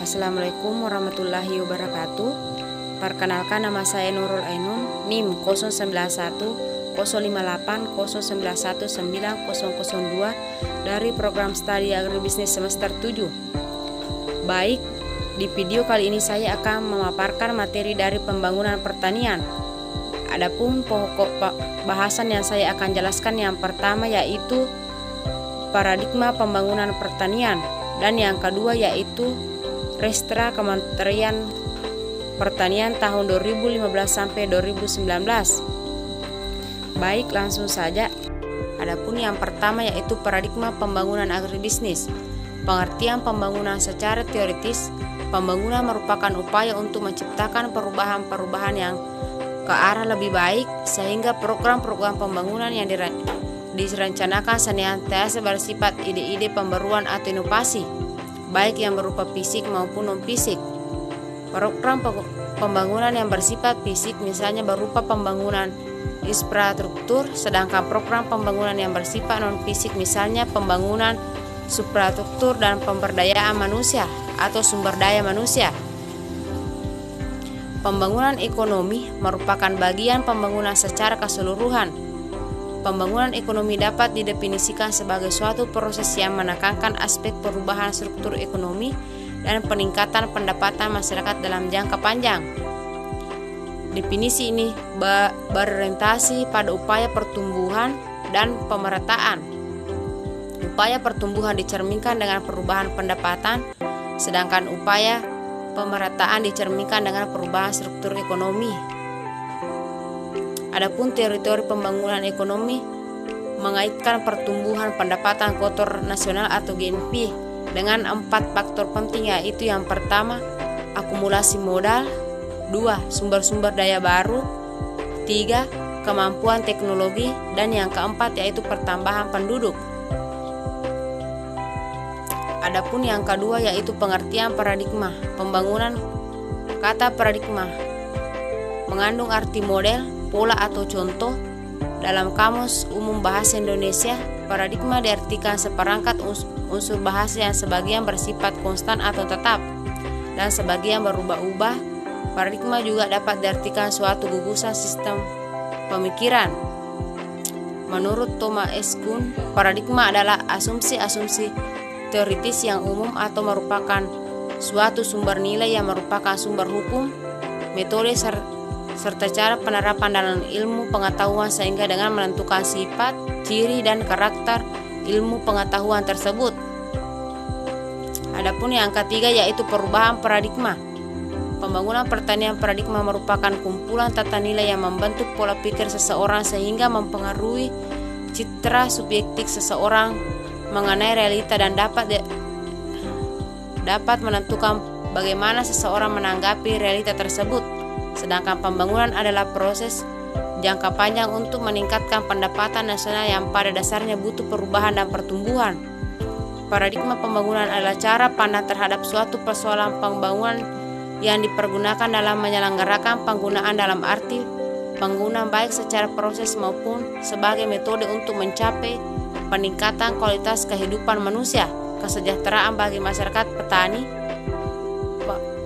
Assalamualaikum warahmatullahi wabarakatuh. Perkenalkan, nama saya Nurul Ainun, NIM 091 058 091 9002 dari program studi agribisnis semester 7. Baik, di video kali ini saya akan memaparkan materi dari pembangunan pertanian. Adapun pokok bahasan yang saya akan jelaskan yang pertama yaitu paradigma pembangunan pertanian, dan yang kedua yaitu Restra Kementerian Pertanian tahun 2015 sampai 2019. Baik, langsung saja. Adapun yang pertama yaitu paradigma pembangunan agribisnis. Pengertian pembangunan secara teoritis, pembangunan merupakan upaya untuk menciptakan perubahan-perubahan yang ke arah lebih baik, sehingga program-program pembangunan yang direncanakan senantiasa bersifat ide-ide pembaruan atau inovasi, baik yang berupa fisik maupun non-fisik. Program pembangunan yang bersifat fisik misalnya berupa pembangunan infrastruktur, sedangkan program pembangunan yang bersifat non-fisik misalnya pembangunan suprastruktur dan pemberdayaan manusia atau sumber daya manusia. Pembangunan ekonomi merupakan bagian pembangunan secara keseluruhan. Pembangunan ekonomi dapat didefinisikan sebagai suatu proses yang menekankan aspek perubahan struktur ekonomi dan peningkatan pendapatan masyarakat dalam jangka panjang. Definisi ini berorientasi pada upaya pertumbuhan dan pemerataan. Upaya pertumbuhan dicerminkan dengan perubahan pendapatan, sedangkan upaya pemerataan dicerminkan dengan perubahan struktur ekonomi. Adapun teori-teori pembangunan ekonomi mengaitkan pertumbuhan pendapatan kotor nasional atau GNP dengan 4 faktor penting, yaitu yang pertama akumulasi modal, 2 sumber-sumber daya baru, 3 kemampuan teknologi, dan yang keempat yaitu pertambahan penduduk. Adapun yang kedua yaitu pengertian paradigma pembangunan. Kata paradigma mengandung arti model, pola atau contoh. Dalam Kamus Umum Bahasa Indonesia, paradigma diartikan seperangkat unsur bahasa yang sebagian bersifat konstan atau tetap dan sebagian berubah-ubah. Paradigma juga dapat diartikan suatu gugusan sistem pemikiran. Menurut Thomas S. Kuhn, paradigma adalah asumsi-asumsi teoritis yang umum atau merupakan suatu sumber nilai yang merupakan sumber hukum, metode serta cara penerapan dalam ilmu pengetahuan sehingga dengan menentukan sifat, ciri, dan karakter ilmu pengetahuan tersebut. Adapun yang ketiga yaitu perubahan paradigma. Pembangunan pertanian paradigma merupakan kumpulan tata nilai yang membentuk pola pikir seseorang sehingga mempengaruhi citra subjektif seseorang mengenai realita dan dapat menentukan bagaimana seseorang menanggapi realita tersebut. Sedangkan pembangunan adalah proses jangka panjang untuk meningkatkan pendapatan nasional yang pada dasarnya butuh perubahan dan pertumbuhan. Paradigma pembangunan adalah cara pandang terhadap suatu persoalan pembangunan yang dipergunakan dalam menyelenggarakan penggunaan dalam arti penggunaan baik secara proses maupun sebagai metode untuk mencapai peningkatan kualitas kehidupan manusia, kesejahteraan bagi masyarakat petani.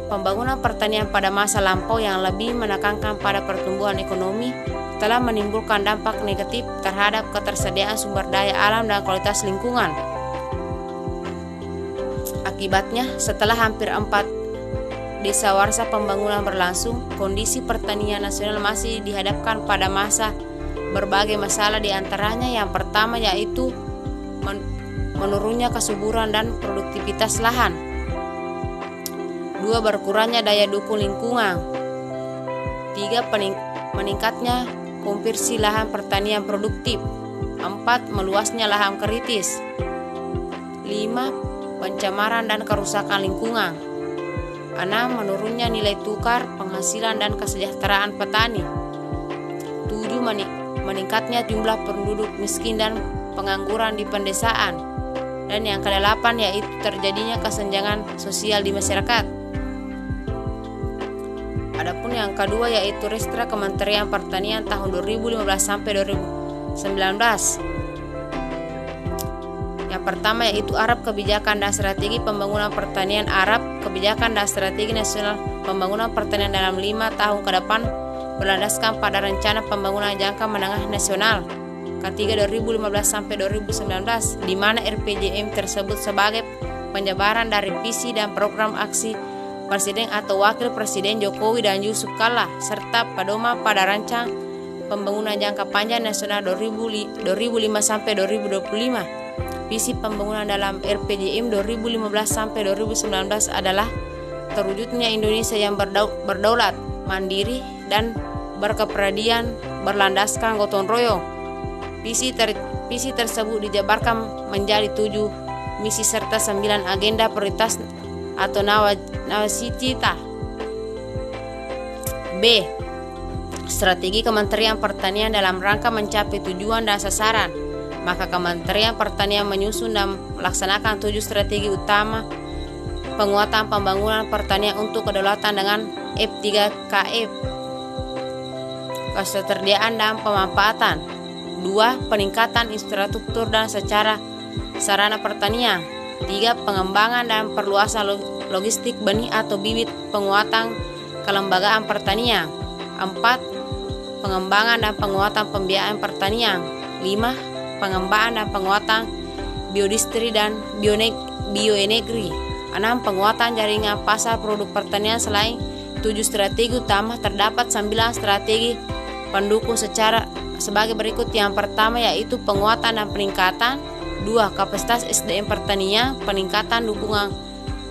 Pembangunan pertanian pada masa lampau yang lebih menekankan pada pertumbuhan ekonomi telah menimbulkan dampak negatif terhadap ketersediaan sumber daya alam dan kualitas lingkungan. Akibatnya, setelah hampir 4 dasawarsa pembangunan berlangsung, kondisi pertanian nasional masih dihadapkan pada berbagai masalah, di antaranya yang pertama yaitu menurunnya kesuburan dan produktivitas lahan, 2 berkurangnya daya dukung lingkungan, 3 meningkatnya konversi lahan pertanian produktif, 4 meluasnya lahan kritis, 5 pencemaran dan kerusakan lingkungan, 6 menurunnya nilai tukar, penghasilan dan kesejahteraan petani, 7 meningkatnya jumlah penduduk miskin dan pengangguran di pedesaan, dan yang ke-8 yaitu terjadinya kesenjangan sosial di masyarakat. Adapun yang kedua yaitu Restra Kementerian Pertanian tahun 2015 sampai 2019. Yang pertama yaitu Arab Kebijakan dan Strategi Pembangunan Pertanian Arab, Kebijakan dan Strategi Nasional Pembangunan Pertanian dalam 5 tahun ke depan berlandaskan pada Rencana Pembangunan Jangka Menengah Nasional K3 2015 sampai 2019, di mana RPJM tersebut sebagai penjabaran dari visi dan program aksi Presiden atau Wakil Presiden Jokowi dan Yusuf Kala serta pedoman pada Rancang Pembangunan Jangka Panjang Nasional 2005 sampai 2025. Visi pembangunan dalam RPJM 2015 sampai 2019 adalah terwujudnya Indonesia yang berdaulat, mandiri, dan berkepribadian berlandaskan gotong royong. Visi tersebut dijabarkan menjadi 7 misi serta 9 agenda prioritas atau nawacita. B. Strategi Kementerian Pertanian dalam rangka mencapai tujuan dan sasaran. Maka Kementerian Pertanian menyusun dan melaksanakan 7 strategi utama penguatan pembangunan pertanian untuk kedaulatan dengan F3KF. Ketersediaan dan pemanfaatan. 2. Peningkatan infrastruktur dan secara sarana pertanian. 3. Pengembangan dan perluasan logistik benih atau bibit, penguatan kelembagaan pertanian. 4. Pengembangan dan penguatan pembiayaan pertanian. 5. Pengembangan dan penguatan biodistri dan bioenergi. 6. Penguatan jaringan pasar produk pertanian. Selain 7 strategi utama, terdapat 9 strategi pendukung sebagai berikut. Yang pertama yaitu penguatan dan peningkatan. 2. Kapasitas SDM pertanian, peningkatan dukungan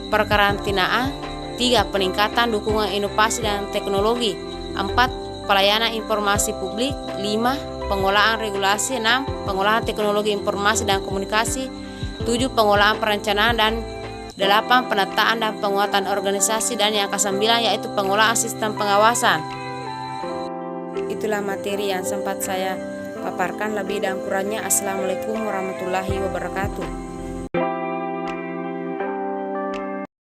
perkarantinaan. 3. Peningkatan dukungan inovasi dan teknologi. 4. Pelayanan informasi publik. 5. Pengolahan regulasi. 6. Pengolahan teknologi informasi dan komunikasi. 7. Pengolahan perencanaan. Dan 8. Penataan dan penguatan organisasi. Dan yang ke-9 yaitu pengolahan sistem pengawasan. Itulah materi yang sempat saya paparkan. Lebih dan kurangnya, Assalamualaikum warahmatullahi wabarakatuh.